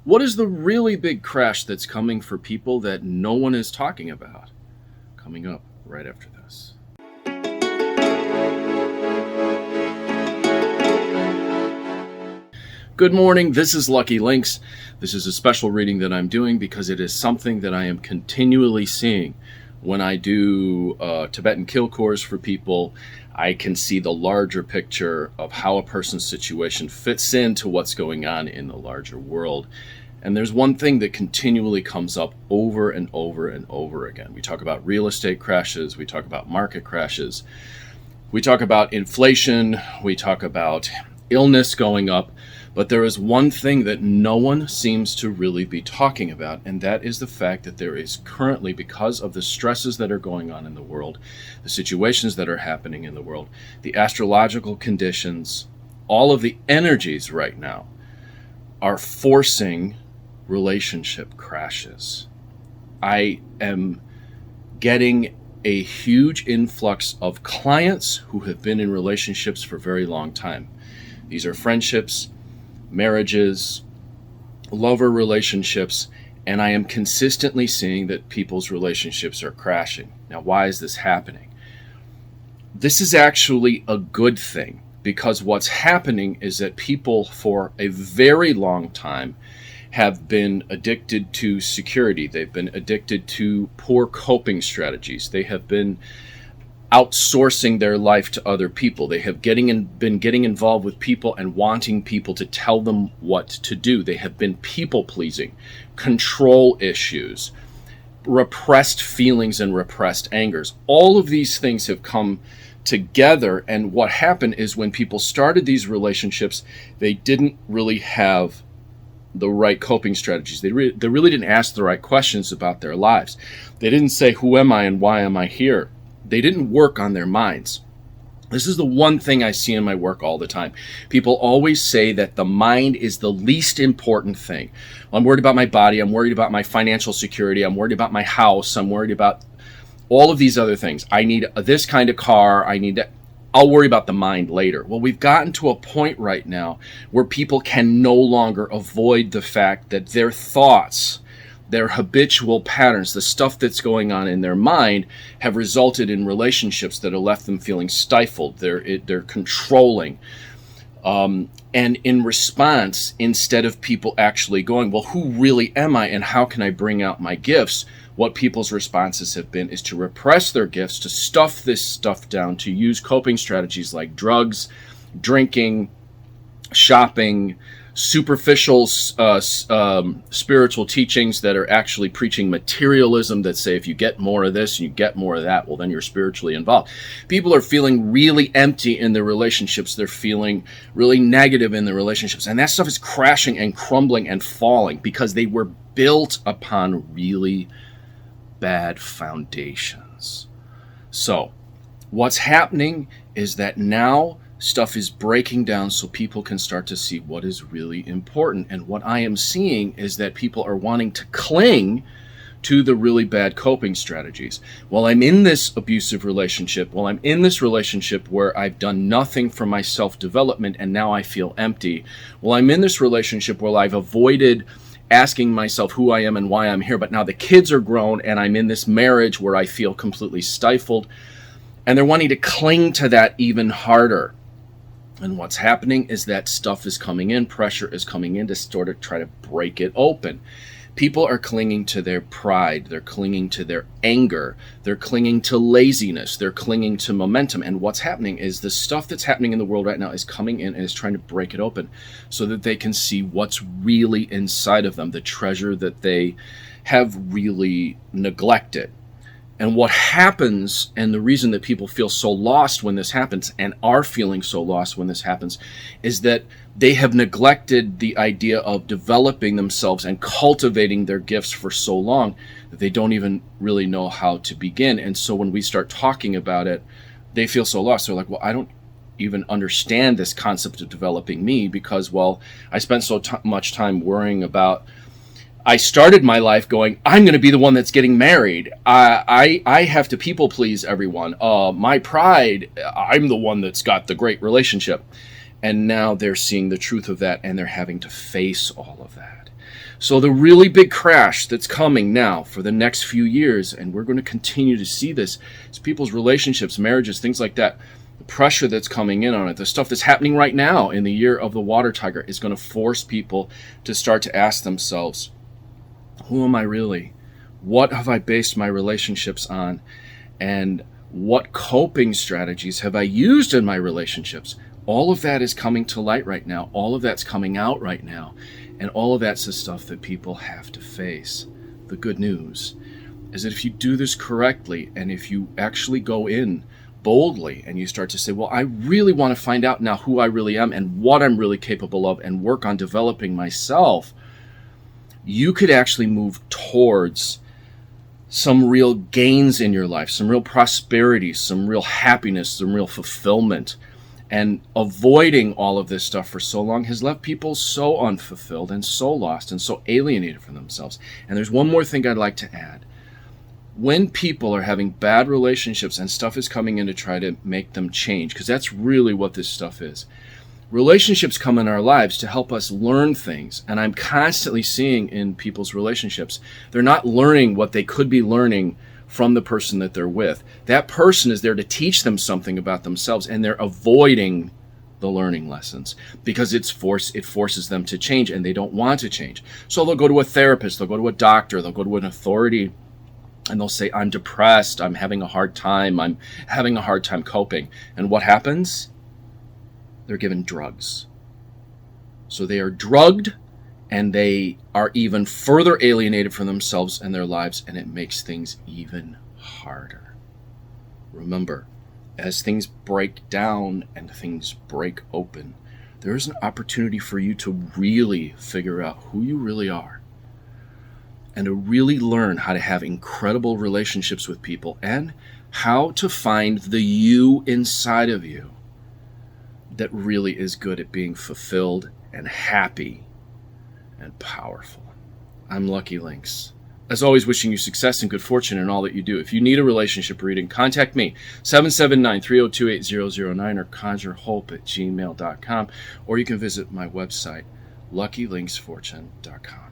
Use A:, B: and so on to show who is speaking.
A: What is the really big crash that's coming for people that no one is talking about? Coming up right after this. Good morning, this is Lucky Links. This is a special reading that I'm doing because it is something that I am continually seeing. When I do Tibetan kill course for people, I can see the larger picture of how a person's situation fits into what's going on in the larger world. And there's one thing that continually comes up over and over and over again. We talk about real estate crashes, we talk about market crashes, we talk about inflation, we talk about illness going up, but there is one thing that no one seems to really be talking about, and that is the fact that there is currently, because of the stresses that are going on in the world, the situations that are happening in the world, the astrological conditions, all of the energies right now are forcing relationship crashes. I am getting a huge influx of clients who have been in relationships for a very long time. These are friendships, marriages, lover relationships, and I am consistently seeing that people's relationships are crashing. Now, why is this happening? This is actually a good thing, because what's happening is that people for a very long time have been addicted to security. They've been addicted to poor coping strategies. They have been outsourcing their life to other people. They have been getting involved with people and wanting people to tell them what to do. They have been people pleasing, control issues, repressed feelings and repressed angers. All of these things have come together, and what happened is when people started these relationships, they didn't really have the right coping strategies. They really didn't ask the right questions about their lives. They didn't say, who am I and why am I here? They didn't work on their minds. This is the one thing I see in my work all the time. People always say that the mind is the least important thing. I'm worried about my body. I'm worried about my financial security. I'm worried about my house. I'm worried about all of these other things. I need this kind of car. I'll worry about the mind later. Well, we've gotten to a point right now where people can no longer avoid the fact that their thoughts, their habitual patterns, the stuff that's going on in their mind, have resulted in relationships that have left them feeling stifled. They're controlling. And in response, instead of people actually going, well, who really am I and how can I bring out my gifts? What people's responses have been is to repress their gifts, to stuff this stuff down, to use coping strategies like drugs, drinking, shopping, superficial spiritual teachings that are actually preaching materialism, that say if you get more of this and you get more of that, well, then you're spiritually involved. People are feeling really empty in their relationships. They're feeling really negative in their relationships. And that stuff is crashing and crumbling and falling because they were built upon really bad foundations. So what's happening is that now stuff is breaking down so people can start to see what is really important. And what I am seeing is that people are wanting to cling to the really bad coping strategies. Well, I'm in this abusive relationship. Well, I'm in this relationship where I've done nothing for my self-development and now I feel empty. Well, I'm in this relationship where I've avoided asking myself who I am and why I'm here, but now the kids are grown and I'm in this marriage where I feel completely stifled. And they're wanting to cling to that even harder. And what's happening is that stuff is coming in, pressure is coming in to sort of try to break it open. People are clinging to their pride, they're clinging to their anger, they're clinging to laziness, they're clinging to momentum. And what's happening is the stuff that's happening in the world right now is coming in and is trying to break it open so that they can see what's really inside of them, the treasure that they have really neglected. And what happens, and the reason that people feel so lost when this happens and are feeling so lost when this happens, is that they have neglected the idea of developing themselves and cultivating their gifts for so long that they don't even really know how to begin. And so when we start talking about it, they feel so lost. They're like, well, I don't even understand this concept of developing me because, well, I spent so much time worrying about I started my life going, I'm going to be the one that's getting married. I have to people please everyone. My pride, I'm the one that's got the great relationship. And now they're seeing the truth of that, and they're having to face all of that. So the really big crash that's coming now for the next few years, and we're going to continue to see this, is people's relationships, marriages, things like that. The pressure that's coming in on it, the stuff that's happening right now in the year of the water tiger, is going to force people to start to ask themselves, who am I really? What have I based my relationships on? And what coping strategies have I used in my relationships? All of that is coming to light right now. All of that's coming out right now. And all of that's the stuff that people have to face. The good news is that if you do this correctly, and if you actually go in boldly and you start to say, well, I really want to find out now who I really am and what I'm really capable of, and work on developing myself, you could actually move towards some real gains in your life, some real prosperity, some real happiness, some real fulfillment. And avoiding all of this stuff for so long has left people so unfulfilled and so lost and so alienated from themselves. And there's one more thing I'd like to add. When people are having bad relationships and stuff is coming in to try to make them change, because that's really what this stuff is. Relationships come in our lives to help us learn things. And I'm constantly seeing in people's relationships, they're not learning what they could be learning from the person that they're with. That person is there to teach them something about themselves, and they're avoiding the learning lessons because it forces them to change, and they don't want to change. So they'll go to a therapist, they'll go to a doctor, they'll go to an authority, and they'll say, I'm depressed, I'm having a hard time coping. And what happens? They're given drugs. So they are drugged, and they are even further alienated from themselves and their lives, and it makes things even harder. Remember, as things break down and things break open, there is an opportunity for you to really figure out who you really are, and to really learn how to have incredible relationships with people, and how to find the you inside of you that really is good at being fulfilled and happy and powerful. I'm Lucky Links. As always, wishing you success and good fortune in all that you do. If you need a relationship reading, contact me, 779-302-8009, or conjurehope@gmail.com, or you can visit my website, luckylinksfortune.com.